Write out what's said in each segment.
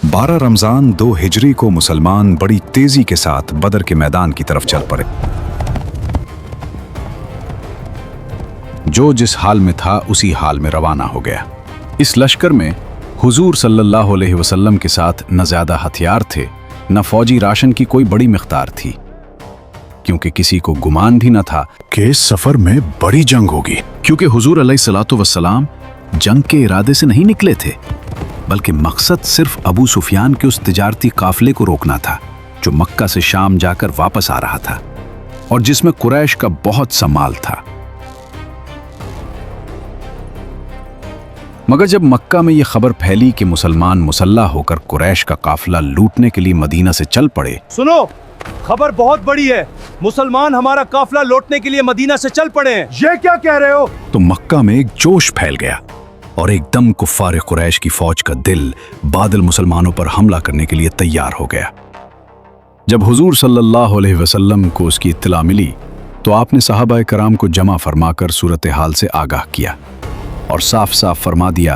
12 रमज़ान 2 हिजरी को मुसलमान बड़ी तेजी के साथ बदर के मैदान की तरफ चल पड़े। जो जिस हाल में था उसी हाल में रवाना हो गया। इस लश्कर में हुजूर सल्लल्लाहु अलैहि वसल्लम के साथ न ज़्यादा हथियार थे, न फौजी राशन की कोई बड़ी मिक़दार थी, क्योंकि किसी को गुमान भी न था कि इस सफ़र में बड़ी जंग होगी, क्योंकि हुजूर अलैहिस्सलातु वस्सलाम जंग के इरादे से नहीं निकले थे, बल्कि मकसद सिर्फ अबू सुफियान के उस तिजारती काफिले को रोकना था जो मक्का से शाम जाकर वापस आ रहा था और जिसमें कुरैश का बहुत सा माल था। मगर जब मक्का में यह खबर फैली कि मुसलमान मुसल्लह होकर कुरैश का काफिला लूटने के लिए मदीना से चल पड़े, सुनो, खबर बहुत बड़ी है, मुसलमान हमारा काफिला लौटने के लिए मदीना से चल पड़े हैं। ये क्या कह रहे हो? तो मक्का में एक जोश फैल गया और एकदम कुफ्फार कुरैश की फौज का दिल बादल मुसलमानों पर हमला करने के लिए तैयार हो गया। जब हुजूर सल्लल्लाहु अलैहि वसल्लम को उसकी इत्तला मिली तो आपने सहाबाए कराम को जमा फरमाकर सूरत हाल से आगाह किया और साफ साफ फरमा दिया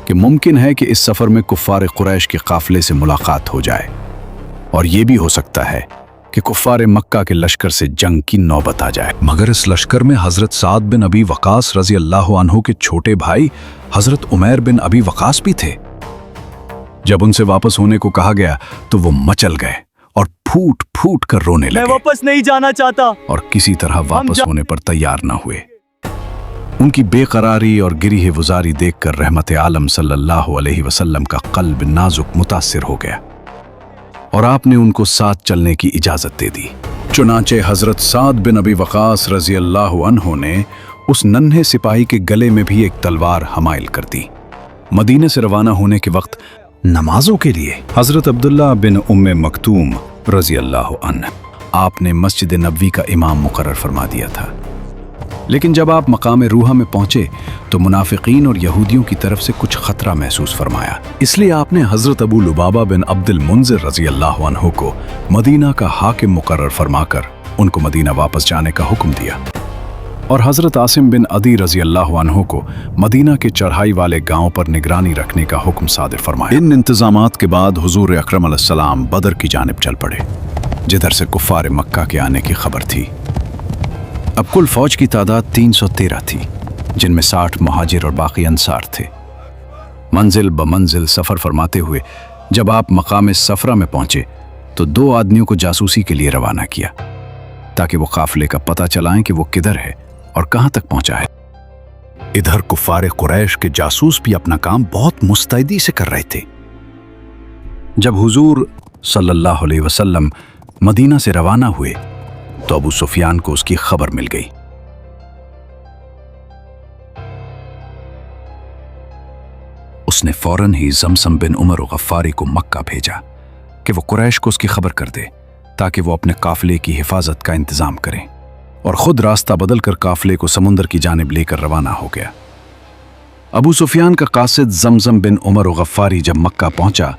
कि मुमकिन है कि इस सफ़र में कुफ्फार कुरैश के काफिले से मुलाकात हो जाए और ये भी हो सकता है कि कुफ्फार मक्का के लश्कर से जंग की नौबत आ जाए। मगर इस लश्कर में हजरत साद बिन अबी वकास रजी अल्लाह अन्हु के छोटे भाई हजरत उमैर बिन अबी वकास भी थे। जब उनसे वापस होने को कहा गया तो वो मचल गए और फूट फूट कर रोने लगे। मैं वापस नहीं जाना चाहता। और किसी तरह वापस होने पर तैयार न हुए। उनकी बेकरारी और गिरी गुजारी देखकर रहमत आलम सल्लल्लाहु अलैहि वसल्लम का कल्ब नाजुक मुतासिर हो गया और आपने उनको साथ चलने की इजाजत दे दी। चुनांचे हजरत साद बिन अबी वकास रजी अल्लाह अन्हु ने उस नन्हे सिपाही के गले में भी एक तलवार हमाइल कर दी। मदीने से रवाना होने के वक्त नमाजों के लिए हजरत अब्दुल्ला बिन उम्मे मकतूम रजी अल्लाह अन्हु आपने मस्जिद नबवी का इमाम मुकर्रर फरमा दिया था। लेकिन जब आप मकाम रूहा में पहुंचे तो मुनाफिकीन और यहूदियों की तरफ से कुछ खतरा महसूस फरमाया। इसलिए आपने हजरत अबू लुबाबा बिन अब्दुल मुंजिर रजी अल्लाह अन्हु को मदीना का हाकिम मुकर्रर फरमाकर उनको मदीना वापस जाने का हुक्म दिया और हजरत आसिम बिन अदी रजी अल्लाह अन्हु को मदीना के चढ़ाई वाले गांव पर निगरानी रखने का हुक्म सादिर फरमाया। इन इंतजामात के बाद हुजूर अकरम अलैहिस्सलाम बदर की जानिब चल पड़े, जिधर से कुफ्फार मक्का के आने की खबर थी। अब कुल फौज की तादाद 313 थी, जिनमें 60 मुहाजिर और बाकी अंसार थे। मंजिल ब मंजिल सफ़र फरमाते हुए जब आप मकाम सफरा में पहुंचे तो 2 आदमियों को जासूसी के लिए रवाना किया ताकि वो काफिले का पता चलाएं कि वो किधर है और कहां तक पहुंचा है। इधर कुफ्फार कुरैश के जासूस भी अपना काम बहुत मुस्तैदी से कर रहे थे। जब हुजूर सल्लल्लाहु अलैहि वसल्लम मदीना से रवाना हुए तो अबू सुफियान को उसकी खबर मिल गई। उसने फौरन ही ज़मज़म बिन उमर गफ्फारी को मक्का भेजा कि वो कुरैश को उसकी खबर कर दे ताकि वो अपने काफिले की हिफाजत का इंतजाम करें, और खुद रास्ता बदलकर काफिले को समुंदर की जानिब लेकर रवाना हो गया। अबू सुफियान का कासिद ज़मज़म बिन उमर गफ्फारी जब मक्का पहुंचा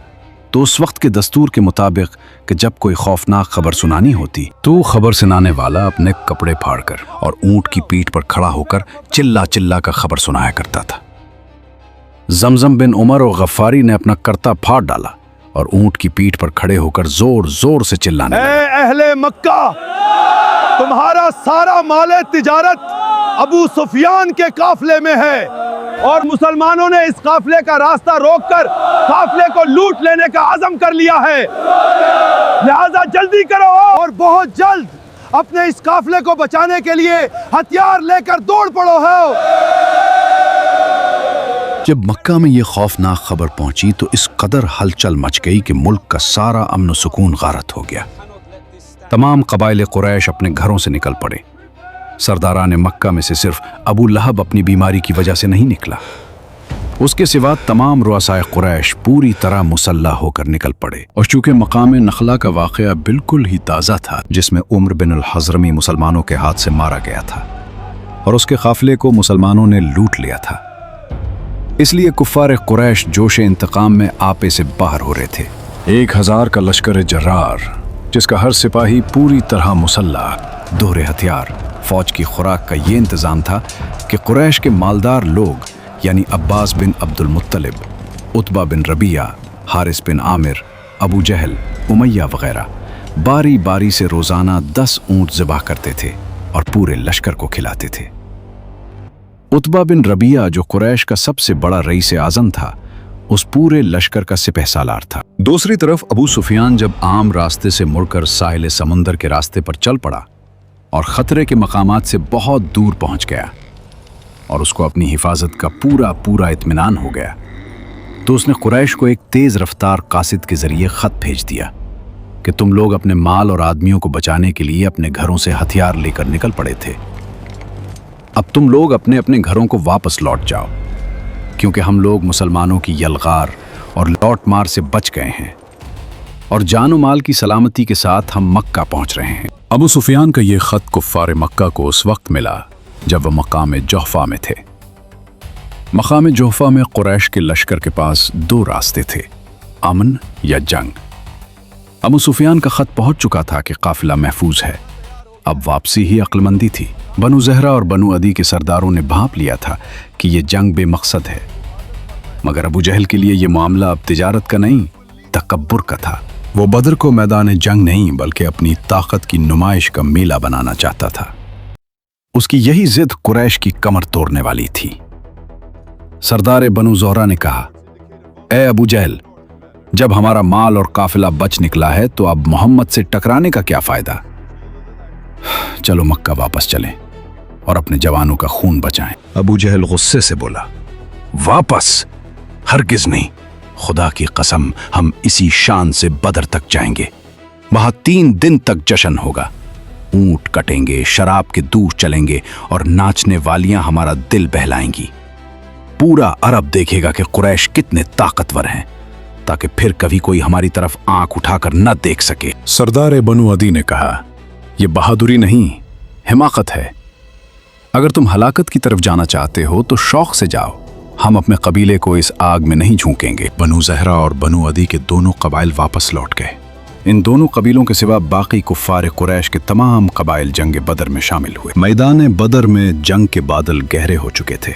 तो उस वक्त के दस्तूर के मुताबिक कि जब कोई खौफनाक खबर सुनानी होती तो खबर सुनाने वाला अपने कपड़े फाड़कर और ऊंट की पीठ पर खड़ा होकर चिल्ला चिल्ला कर खबर सुनाया करता था। ज़मज़म बिन उमर और गफ्फारी ने अपना करता फाड़ डाला और ऊंट की पीठ पर खड़े होकर जोर जोर से चिल्लाने लगे, अहले मक्का, तुम्हारा सारा माले तिजारत अबू सुफियान के काफिले में है और मुसलमानों ने इस काफिले का रास्ता रोककर काफिले को लूट लेने का अज़म कर लिया है। लिहाजा जल्दी करो और बहुत जल्द अपने इस काफिले को बचाने के लिए हथियार लेकर दौड़ पड़ो है। जब मक्का में ये खौफनाक खबर पहुंची तो इस कदर हलचल मच गई कि मुल्क का सारा अमन सुकून गारत हो गया। तमाम कबाइल कुरैश अपने घरों से निकल पड़े। सरदारान मक्का में से सिर्फ अबू लहब अपनी बीमारी की वजह से नहीं निकला, उसके सिवा तमाम रुअसाए कुरैश पूरी तरह मुसल्लह होकर निकल पड़े। और चूंकि मकाम नखला का वाक़या बिल्कुल ही ताज़ा था, जिसमें उम्र बिन अल हज़रमी मुसलमानों के हाथ से मारा गया था और उसके काफिले को मुसलमानों ने लूट लिया था, इसलिए कुफ्फार कुरैश जोश इंतकाम में आपे से बाहर हो रहे थे। 1000 का लश्कर जर्रार, जिसका हर सिपाही पूरी तरह मुसल्लह, दोहरे हथियार, फौज की खुराक का ये इंतज़ाम था कि कुरैश के मालदार लोग यानी अब्बास बिन अब्दुल मुत्तलिब, उतबा बिन रबिया, हारिस बिन आमिर, अबू जहल, उमैया वगैरह बारी बारी से रोजाना 10 ऊंट ज़िबा करते थे और पूरे लश्कर को खिलाते थे। उतबा बिन रबिया, जो कुरैश का सबसे बड़ा रईस आज़म था, उस पूरे लश्कर का सिपहसालार था। दूसरी तरफ अबू सुफियान जब आम रास्ते से मुड़कर साहिल समुंदर के रास्ते पर चल पड़ा और खतरे के मकामात से बहुत दूर पहुंच गया और उसको अपनी हिफाजत का पूरा पूरा इत्मीनान हो गया, तो उसने कुरैश को एक तेज रफ्तार कासिद के जरिए खत भेज दिया कि तुम लोग अपने माल और आदमियों को बचाने के लिए अपने घरों से हथियार लेकर निकल पड़े थे। अब तुम लोग अपने अपने घरों को वापस लौट जाओ, क्योंकि हम लोग मुसलमानों की यलगार और लौट मार से बच गए हैं और जानो माल की सलामती के साथ हम मक्का पहुंच रहे हैं। अबू सुफियान का ये खत कुफ्फार मक्का को उस वक्त मिला जब वह मकाम जोहफा में थे। मकाम जोहफा में कुरैश के लश्कर के पास 2 रास्ते थे, अमन या जंग। अबू सुफियान का खत पहुंच चुका था कि काफिला महफूज है, अब वापसी ही अक्लमंदी थी। बनु ज़हरा और बनु अदी के सरदारों ने भांप लिया था कि ये जंग बेमकसद है, मगर अबू जहल के लिए ये मामला अब तिजारत का नहीं, तकब्बुर का था। वो बदर को मैदान जंग नहीं बल्कि अपनी ताकत की नुमाइश का मेला बनाना चाहता था। उसकी यही जिद कुरैश की कमर तोड़ने वाली थी। सरदार बनु ज़हरा ने कहा, ए अबू जहल, जब हमारा माल और काफिला बच निकला है तो अब मोहम्मद से टकराने का क्या फायदा? चलो मक्का वापस चलें और अपने जवानों का खून बचाएं। अबू जहल गुस्से से बोला, वापस? हरगिज नहीं, खुदा की कसम हम इसी शान से बदर तक जाएंगे। वहां 3 दिन तक जश्न होगा, ऊंट कटेंगे, शराब के दूर चलेंगे और नाचने वालियां हमारा दिल बहलाएंगी। पूरा अरब देखेगा कि कुरैश कितने ताकतवर हैं, ताकि फिर कभी कोई हमारी तरफ आंख उठाकर न देख सके। सरदार बनु अदी ने कहा, यह बहादुरी नहीं, हिमाकत है। अगर तुम हलाकत की तरफ जाना चाहते हो तो शौक से जाओ, हम अपने कबीले को इस आग में नहीं झोंकेंगे। बनु ज़हरा और बनु अदी के दोनों कबाइल वापस लौट गए। इन दोनों कबीलों के सिवा बाकी कुफ्फार कुरैश के तमाम कबाइल जंग बदर में शामिल हुए। मैदान बदर में जंग के बादल गहरे हो चुके थे।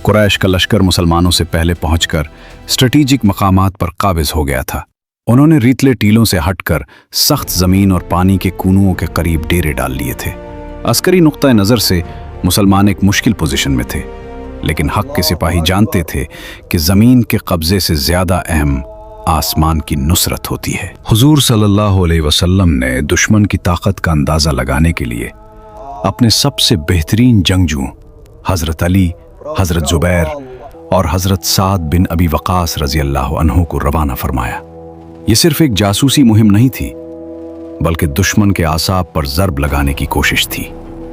कुरैश का लश्कर मुसलमानों से पहले पहुंचकर स्ट्रेटेजिक मकामात पर काबिज हो गया था। उन्होंने रीतले टीलों से हटकर सख्त जमीन और पानी के कुनुओं के करीब डेरे डाल लिए थे। अस्करी नुक्ता नज़र से मुसलमान एक मुश्किल पोजीशन में थे, लेकिन हक के सिपाही जानते थे कि जमीन के कब्जे से ज्यादा अहम आसमान की नुसरत होती है। हुजूर सल्लल्लाहु अलैहि वसल्लम ने दुश्मन की ताकत का अंदाजा लगाने के लिए अपने सबसे बेहतरीन जंगजू हजरत अली, हजरत जुबैर और हजरत साद बिन अबी वकास रजी अल्लाह अन्हु को रवाना फरमाया। यह सिर्फ एक जासूसी मुहिम नहीं थी, बल्कि दुश्मन के आसाब पर ज़र्ब लगाने की कोशिश थी।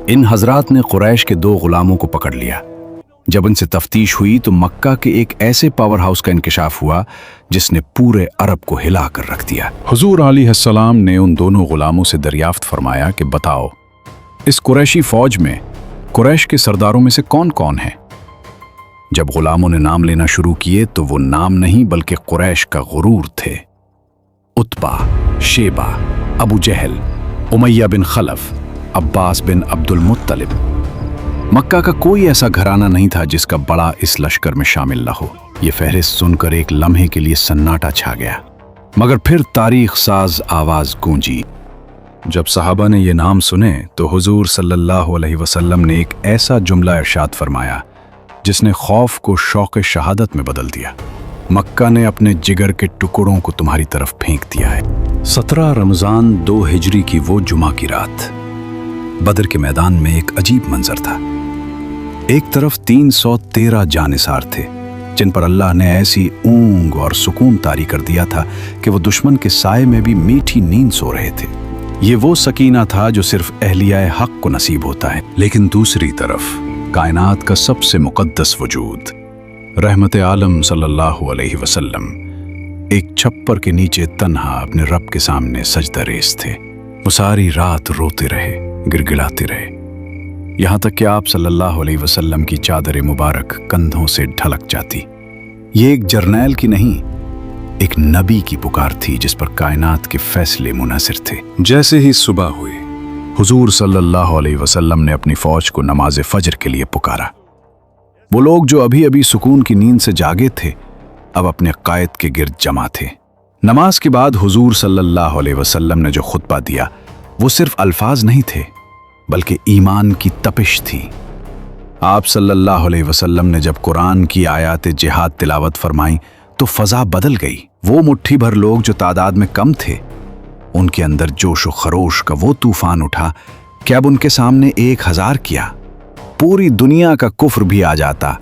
इन हजरात ने कुरैश के 2 गुलामों को पकड़ लिया। जब इनसे तफ्तीश हुई तो मक्का के एक ऐसे पावर हाउस का इंकिशाफ हुआ जिसने पूरे अरब को हिला कर रख दिया। हुजूर अलैहिस्सलाम ने उन दोनों गुलामों से दरियाफ्त फरमाया कि बताओ, इस कुरैशी फौज में कुरैश के सरदारों में से कौन कौन है? जब गुलामों ने नाम लेना शुरू किए तो वो नाम नहीं बल्कि कुरैश का गुरूर थे। उतबा, शेबा, अबू जहल, उमैया बिन खलफ, अब्बास बिन अब्दुल मुत्तलिब। मक्का का कोई ऐसा घराना नहीं था जिसका बड़ा इस लश्कर में शामिल न हो। ये फहरिस्त सुनकर एक लम्हे के लिए सन्नाटा छा गया, मगर फिर तारीख साज आवाज गूंजी। जब सहाबा ने ये नाम सुने तो हुजूर सल्लल्लाहु अलैहि वसल्लम ने एक ऐसा जुमला इरशाद फरमाया जिसने खौफ को शौक़ शहादत में बदल दिया। मक्का ने अपने जिगर के टुकड़ों को तुम्हारी तरफ फेंक दिया है। 17 रमज़ान 2 हिजरी की वो जुमा की रात बदर के मैदान में एक अजीब मंजर था। एक तरफ 313 जानिसार थे जिन पर अल्लाह ने ऐसी ऊंग और सुकून तारी कर दिया था कि वो दुश्मन के साए में भी मीठी नींद सो रहे थे। ये वो सकीना था जो सिर्फ अहलियाए हक को नसीब होता है। लेकिन दूसरी तरफ कायनात का सबसे मुकद्दस वजूद रहमत आलम सल्लल्लाहु अलैहि वसल्लम एक छप्पर के नीचे तन्हा अपने रब के सामने सजदा रेज़ थे। वो सारी रात रोते रहे, गिड़गिड़ाते रहे, यहाँ तक कि आप सल्लल्लाहु अलैहि वसल्लम की चादर मुबारक कंधों से ढलक जाती। ये एक जर्नैल की नहीं, एक नबी की पुकार थी जिस पर कायनात के फैसले मुनहसर थे। जैसे ही सुबह हुई, हुजूर सल्लल्लाहु अलैहि वसल्लम ने अपनी फौज को नमाज फजर के लिए पुकारा। वो लोग जो अभी अभी सुकून की नींद से जागे थे अब अपने कायद के गिर्द जमा थे। नमाज के बाद हुजूर सल्लल्लाहु अलैहि वसल्लम ने जो खुतबा दिया वो सिर्फ अल्फाज नहीं थे बल्कि ईमान की तपिश थी। आप सल्लल्लाहु अलैहि वसल्लम ने जब कुरान की आयात जिहाद तिलावत फरमाई तो फजा बदल गई। वो मुट्ठी भर लोग जो तादाद में कम थे, उनके अंदर जोश व खरोश का वो तूफान उठा कि अब उनके सामने 1000 किया पूरी दुनिया का कुफ्र भी आ जाता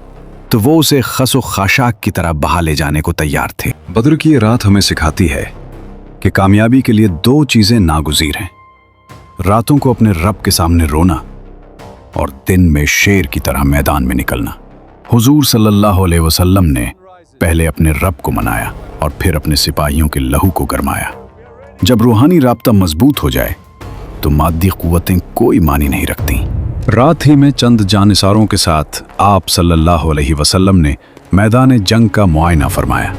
तो वो उसे खस व खाशाक की तरह बहा ले जाने को तैयार थे। बद्र की ये रात हमें सिखाती है कि कामयाबी के लिए 2 चीजें नागुज़ीर हैं, रातों को अपने रब के सामने रोना और दिन में शेर की तरह मैदान में निकलना। हुजूर सल्लल्लाहु अलैहि वसल्लम ने पहले अपने रब को मनाया और फिर अपने सिपाहियों के लहू को गरमाया। जब रूहानी राब्ता मजबूत हो जाए तो मादी कुव्वतें कोई मानी नहीं रखती। रात ही में चंद जानिसारों के साथ आप सल्लल्लाहु अलैहि वसल्लम ने मैदान जंग का मुआयना फरमाया।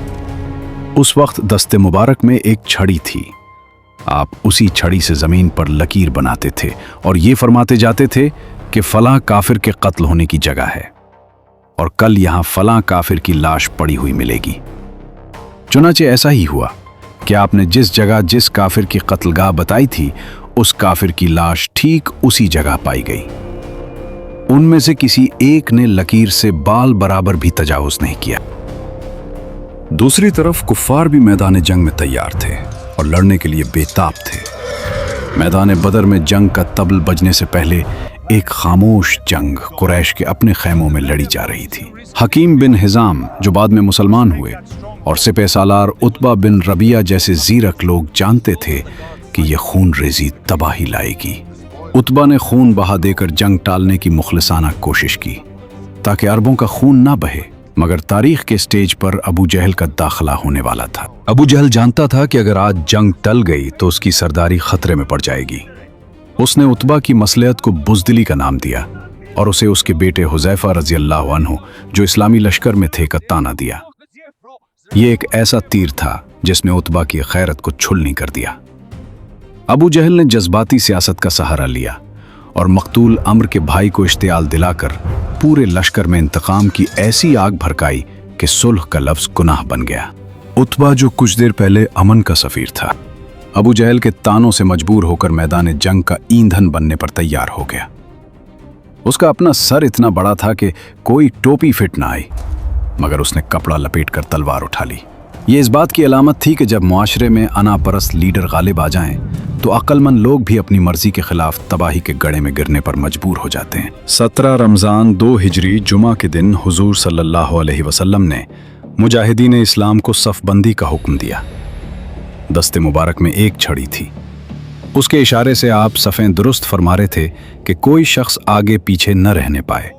उस वक्त दस्ते मुबारक में एक छड़ी थी। आप उसी छड़ी से जमीन पर लकीर बनाते थे और ये फरमाते जाते थे कि फलां काफिर के कत्ल होने की जगह है और कल यहां फलां काफिर की लाश पड़ी हुई मिलेगी। चुनाचे ऐसा ही हुआ कि आपने जिस जगह जिस काफिर की कत्लगाह बताई थी उस काफिर की लाश ठीक उसी जगह पाई गई। उनमें से किसी एक ने लकीर से बाल बराबर भी तजावुज नहीं किया। दूसरी तरफ कुफ्फार भी मैदान जंग में तैयार थे और लड़ने के लिए बेताब थे। मैदान बदर में जंग का तबल बजने से पहले एक खामोश जंग कुरैश के अपने खैमों में लड़ी जा रही थी। हकीम बिन हिजाम जो बाद में मुसलमान हुए और सिपह सालार उतबा बिन रबिया जैसे जीरक लोग जानते थे कि यह खून रेजी तबाही लाएगी। उतबा ने खून बहा देकर जंग टालने की मुखलिसाना कोशिश की ताकि अरबों का खून ना बहे, मगर तारीख के स्टेज पर अबू जहल का दाखिला होने वाला था। अबू जहल जानता था कि अगर आज जंग टल गई तो उसकी सरदारी खतरे में पड़ जाएगी। उसने उतबा की मसलियत को बुज़दिली का नाम दिया और उसे उसके बेटे हुज़ैफा रज़ी अल्लाह अन्हु जो इस्लामी लश्कर में थे का ताना दिया। ये एक ऐसा तीर था जिसने उतबा की खैरत को छुलनी कर दिया। अबू जहल ने जज्बाती सियासत का सहारा लिया और मकतूल अम्र के भाई को इश्तियाल दिलाकर पूरे लश्कर में इंतकाम की ऐसी आग भड़काई कि सुलह का लफ्ज गुनाह बन गया। उतबा जो कुछ देर पहले अमन का सफीर था, अबू जहल के तानों से मजबूर होकर मैदान जंग का ईंधन बनने पर तैयार हो गया। उसका अपना सर इतना बड़ा था कि कोई टोपी फिट ना आई, मगर उसने कपड़ा लपेटकर तलवार उठा ली। ये इस बात की अलामत थी कि जब मुआशरे में अनापरस्त लीडर गालिब आ जाएं तो अक्लमंद लोग भी अपनी मर्जी के खिलाफ तबाही के गड़े में गिरने पर मजबूर हो जाते हैं। 17 रमज़ान 2 हिजरी जुमा के दिन हुजूर सल्लल्लाहु अलैहि वसल्लम ने मुजाहिदीन इस्लाम को सफ़बंदी का हुक्म दिया। दस्ते मुबारक में एक छड़ी थी। उसके इशारे से आप सफ़ें दुरुस्त फरमा रहे थे कि कोई शख्स आगे पीछे न रहने पाए,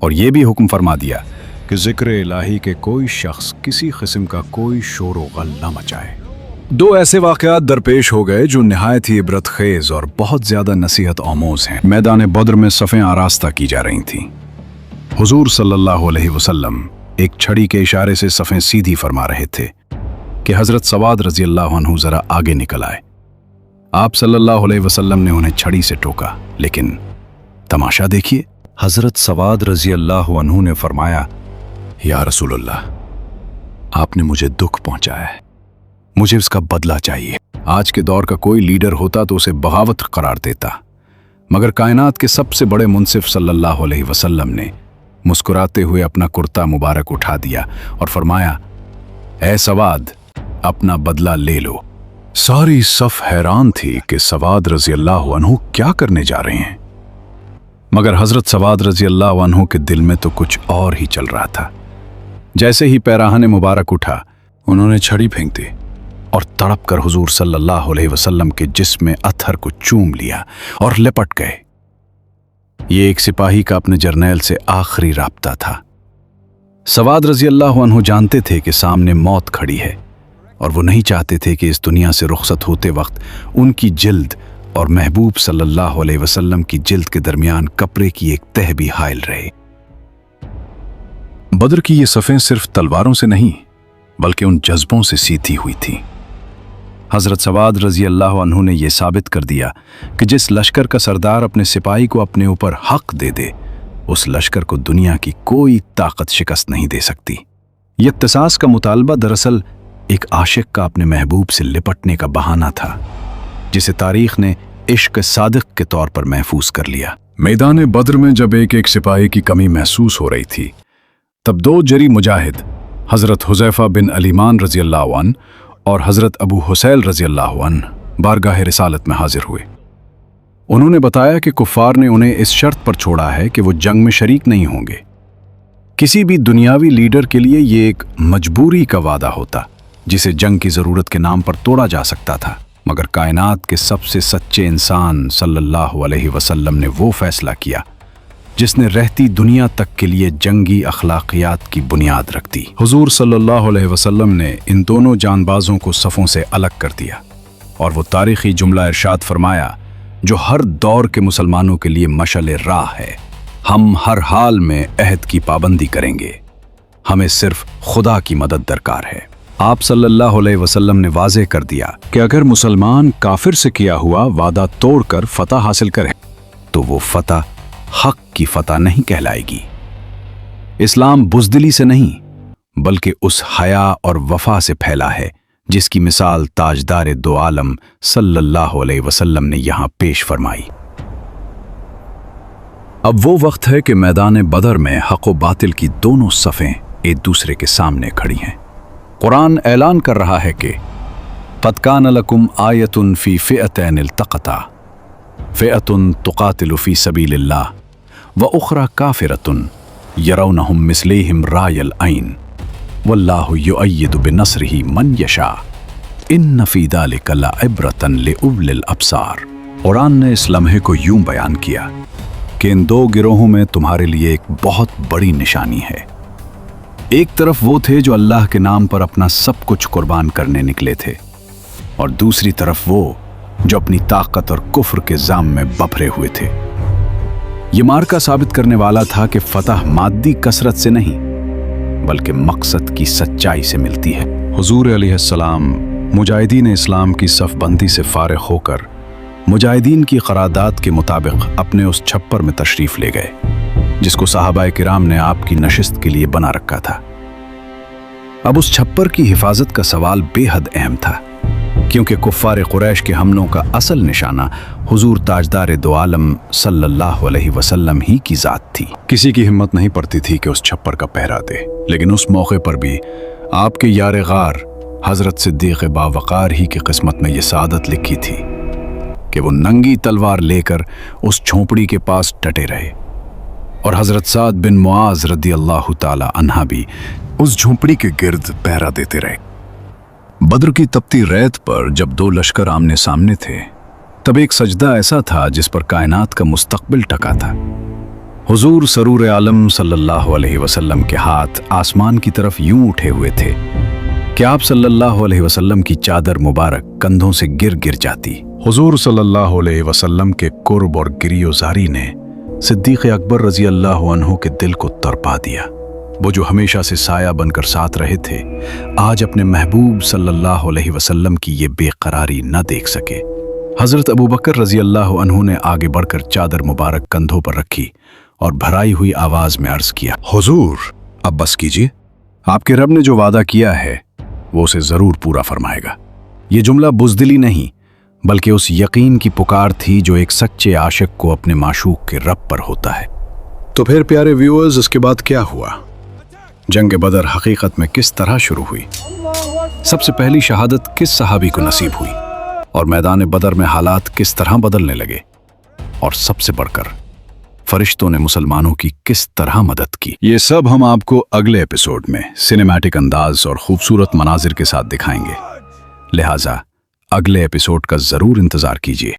और ये भी हुक्म फरमा दिया कि ज़िक्र इलाही के कोई शख्स किसी किस्म का कोई शोर व गल न मचाए। 2 ऐसे वाक़यात दरपेश हो गए जो निहायत ही इबरत खेज और बहुत ज़्यादा नसीहत आमोज हैं। मैदान बद्र में सफ़ें आरास्ता की जा रही थीं। हुजूर सल्लल्लाहु अलैहि वसल्लम एक छड़ी के इशारे से सफ़ें सीधी फरमा रहे थे कि हज़रत सवाद रज़ी अल्लाह अन्हु ज़रा आगे निकल आए। आप सल्लल्लाहु अलैहि वसल्लम ने उन्हें छड़ी से टोका, लेकिन तमाशा देखिए, हज़रत सवाद रज़ी अल्लाह अन्हु ने फरमाया, या रसूलुल्लाह, आपने मुझे दुख पहुंचाया है, मुझे उसका बदला चाहिए। आज के दौर का कोई लीडर होता तो उसे बगावत करार देता, मगर कायनात के सबसे बड़े मुनसिफ सल्लल्लाहु अलैहि वसल्लम ने मुस्कुराते हुए अपना कुर्ता मुबारक उठा दिया और फरमाया, ऐ सवाद, अपना बदला ले लो। सारी सफ हैरान थी कि सवाद रज़ी अल्लाह अन्हु क्या करने जा रहे हैं, मगर हज़रत सवाद रज़ी अल्लाह अन्हु के दिल में तो कुछ और ही चल रहा था। जैसे ही पैराहन मुबारक उठा, उन्होंने छड़ी फेंक दी और तड़प कर हुजूर सल्लल्लाहु अलैहि वसल्लम के जिस्म में अत्थर को चूम लिया और लिपट गए। ये एक सिपाही का अपने जर्नैल से आखिरी राब्ता था। सवाद रज़ी अल्लाह अन्हु जानते थे कि सामने मौत खड़ी है और वो नहीं चाहते थे कि इस दुनिया से रुखसत होते वक्त उनकी जिल्द और महबूब सल्लल्लाहु अलैहि वसल्लम की जिल्द के दरमियान कपड़े की एक तह भी हायल रहे। बद्र की ये सफ़ें सिर्फ तलवारों से नहीं बल्कि उन जज्बों से सीधी हुई थी। हज़रत सवाद रज़ी अल्लाह अन्हु ने यह साबित कर दिया कि जिस लश्कर का सरदार अपने सिपाही को अपने ऊपर हक दे दे, उस लश्कर को दुनिया की कोई ताकत शिकस्त नहीं दे सकती। ये इत्तिसास का मुतालबा दरअसल एक आशिक का अपने महबूब से लिपटने का बहाना था, जिसे तारीख ने इश्क सादिक के तौर पर महफूज कर लिया। मैदान बद्र में जब एक एक सिपाही की कमी महसूस हो रही थी, तब दो जरी मुजाहिद हज़रत हुज़ैफ़ा बिन अलीमान रज़ी अल्लाह अन्हु और हज़रत अबू हुसैल रज़ी अल्लाह अन्हु बारगाह रिसालत में हाजिर हुए। उन्होंने बताया कि कुफ़ार ने उन्हें इस शर्त पर छोड़ा है कि वो जंग में शरीक नहीं होंगे। किसी भी दुनियावी लीडर के लिए ये एक मजबूरी का वादा होता, जिसे जंग की ज़रूरत के नाम पर तोड़ा जा सकता था, मगर कायनात के सबसे सच्चे इंसान सल्लल्लाहु अलैहि वसल्लम ने वो फैसला किया जिसने रहती दुनिया तक के लिए जंगी अखलाकियात की बुनियाद रख दी। हुजूर सल्लल्लाहु अलैहि वसल्लम ने इन दोनों जानबाजों को सफ़ों से अलग कर दिया और वो तारीख़ी जुमला इरशाद फरमाया जो हर दौर के मुसलमानों के लिए मशअल राह है। हम हर हाल में अहद की पाबंदी करेंगे, हमें सिर्फ खुदा की मदद दरकार है। आप सल्लल्लाहु अलैहि वसल्लम ने वाज़ेह कर दिया कि अगर मुसलमान काफिर से किया हुआ वादा तोड़कर फतह हासिल करे तो वो फतह हक की फतह नहीं कहलाएगी। इस्लाम बुज़दिली से नहीं बल्कि उस हया और वफा से फैला है जिसकी मिसाल ताजदार दो आलम सल्लल्लाहु अलैहि वसल्लम ने यहाँ पेश फरमाई। अब वो वक्त है कि मैदान बदर में हक व बातिल की दोनों सफ़ें एक दूसरे के सामने खड़ी हैं। कुरान ऐलान कर रहा है कि क़द कान लकुम आयतुन फ़ी फ़िअतैन इल्तक़ता फ़िअतुन तुक़ातिलु फ़ी सबीलिल्लाह व उख़रा काफ़िरतुन यरौनहुम मिस्लैहिम रायल ऐन वल्लाहु युअय्यिदु बिनस्रिही मन यशा इन्न फ़ी ज़ालिका लइब्रतन लिउलिल अब्सार। कुरान ने इस लम्हे को यूं बयान किया कि इन दो गिरोहों में तुम्हारे लिए एक बहुत बड़ी निशानी है। एक तरफ वो थे जो अल्लाह के नाम पर अपना सब कुछ कुर्बान करने निकले थे, और दूसरी तरफ वो जो अपनी ताकत और कुफ्र के जाम में बफरे हुए थे। ये मार्का साबित करने वाला था कि फतह मादी कसरत से नहीं बल्कि मकसद की सच्चाई से मिलती है। हुजूर अलैहिस्सलाम मुजाहिदीन इस्लाम की सफ़बंदी से फारिग होकर मुजाहिदीन की क़रारदाद के मुताबिक अपने उस छप्पर में तशरीफ़ ले गए जिसको सहाबाए किराम ने आपकी नशिस्त के लिए बना रखा था। अब उस छप्पर की हिफाजत का सवाल बेहद अहम था, क्योंकि कुफ़ार कुरैश के हमलों का असल निशाना हुजूर ताजदार दो आलम सल्लल्लाहु अलैहि वसल्लम ही की ज़ात थी। किसी की हिम्मत नहीं पड़ती थी कि उस छप्पर का पहरा दे, लेकिन उस मौके पर भी आपके यार गार हज़रत सिद्दीक़ बावक़ार ही की किस्मत में ये सादत लिखी थी कि वो नंगी तलवार लेकर उस झोंपड़ी के पास डटे रहे, और हज़रत साद बिन मुआज़ रदी अल्लाह ताला अन्हा भी उस झोंपड़ी के गिर्द पहरा देते रहे। बद्र की तपती रेत पर जब दो लश्कर आमने सामने थे, तब एक सजदा ऐसा था जिस पर कायनात का मुस्तकबिल टका था। हुजूर सरूर आलम सल्लल्लाहु अलैहि वसल्लम के हाथ आसमान की तरफ यूं उठे हुए थे कि आप सल्लल्लाहु अलैहि वसल्लम की चादर मुबारक कंधों से गिर गिर जाती। हुजूर सल्लल्लाहु अलैहि वसल्लम के कुर्ब और गिरियोजारी ने सिद्दीक़ अकबर रज़ी अल्लाह अन्हु के दिल को तड़पा दिया। वो जो हमेशा से साया बनकर साथ रहे थे, आज अपने महबूब सल्लल्लाहु अलैहि वसल्लम की ये बेकरारी न देख सके। हज़रत अबू बकर रज़ी अल्लाह अन्हु ने आगे बढ़कर चादर मुबारक कंधों पर रखी और भराई हुई आवाज़ में अर्ज़ किया, हुजूर अब बस कीजिए, आपके रब ने जो वादा किया है वो उसे ज़रूर पूरा फरमाएगा। ये जुमला बुज़दिली नहीं बल्कि उस यकीन की पुकार थी जो एक सच्चे आशिक को अपने माशूक के रब पर होता है। तो फिर प्यारे व्यूअर्स, इसके बाद क्या हुआ? जंग बदर हकीकत में किस तरह शुरू हुई? सबसे पहली शहादत किस सहाबी को नसीब हुई? और मैदान बदर में हालात किस तरह बदलने लगे? और सबसे बढ़कर फरिश्तों ने मुसलमानों की किस तरह मदद की? ये सब हम आपको अगले एपिसोड में सिनेमैटिक अंदाज और खूबसूरत मनाजिर के साथ दिखाएंगे, लिहाजा अगले एपिसोड का जरूर इंतजार कीजिए।